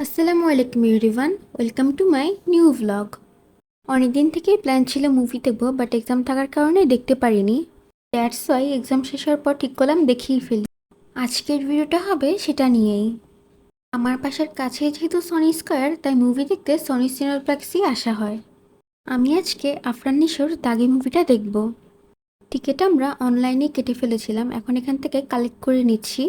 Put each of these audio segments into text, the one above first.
আসসালামু আলাইকুম everyone, welcome to my new vlog. অনেকদিন থেকেই প্ল্যান ছিল মুভি দেখবো, বাট এক্সাম থাকার কারণে দেখতে পারিনি। দ্যাটস ওয়াই এক্সাম শেষ হওয়ার পর ঠিক করলাম দেখেই ফেলি। আজকের ভিডিওটা হবে সেটা নিয়েই। আমার বাসার কাছে যেহেতু সনি স্কয়ার, তাই মুভি দেখতে সনি সিনেপ্লেক্সই আসা হয়। আমি আজকে আফরান নিশোর দাগি মুভিটা দেখব। টিকিট আমরা অনলাইনে কেটে ফেলেছিলাম, এখন এখান থেকে কালেক্ট করে নিচ্ছি।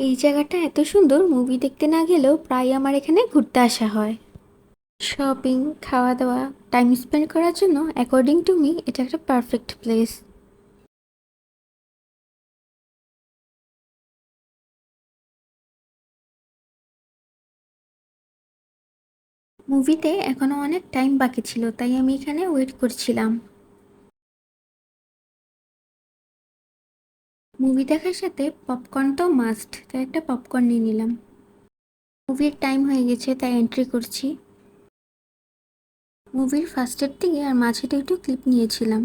এই জায়গাটা এত সুন্দর, মুভি দেখতে না গেলেও প্রায় আমার এখানে ঘুরতে আসা হয়। শপিং, খাওয়া দাওয়া, টাইম স্পেন্ড করার জন্য অ্যাকর্ডিং টু মি এটা একটা পারফেক্ট প্লেস। মুভিতে এখনো অনেক টাইম বাকি ছিল, তাই আমি এখানে ওয়েট করছিলাম। মুভি দেখার সাথে পপকর্ন তো মাস্ট, তাই একটা পপকর্ন নিয়ে নিলাম। মুভির টাইম হয়ে গেছে, তাই এন্ট্রি করছি। মুভির ফার্স্টের দিকে আর মাঝেটা একটু ক্লিপ নিয়েছিলাম।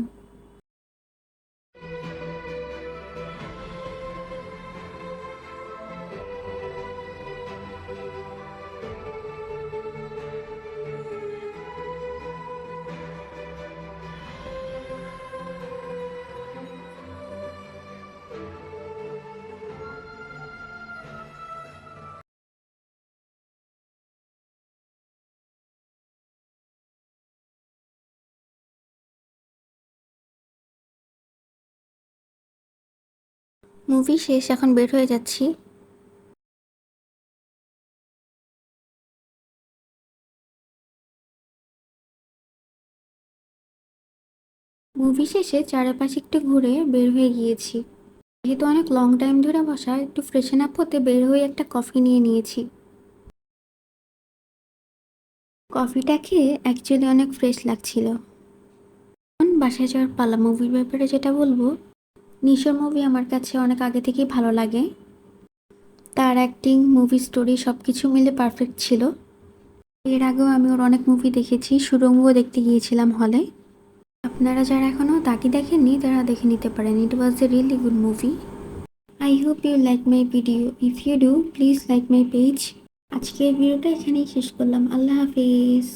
মুভি শেষ, এখন বের হয়ে যাচ্ছি। মুভি শেষে চারপাশে একটু ঘুরে বের হয়ে গিয়েছি। যেহেতু অনেক লং টাইম ধরে বসা, একটু ফ্রেশন আপ হতে বের হয়ে একটা কফি নিয়ে নিয়েছি। কফিটা খেয়ে অ্যাকচুয়ালি অনেক ফ্রেশ লাগছিল। এখন বাসায় যাওয়ার পালা। মুভির ব্যাপারে যেটা বলবো, নিশোর মুভি আমার কাছে অনেক আগে থেকেই ভালো লাগে। তার অ্যাক্টিং, মুভি স্টোরি সব কিছু মিলে পারফেক্ট ছিল। এর আগেও আমি ওর অনেক মুভি দেখেছি, সুড়ঙ্গও দেখতে গিয়েছিলাম হলে। আপনারা যারা এখনও তাকে দেখেননি তারা দেখে নিতে পারেন। It was a really good movie. I hope you like my video. If you do, please like my page. আজকের ভিডিওটা এখানেই শেষ করলাম। আল্লাহ হাফিজ।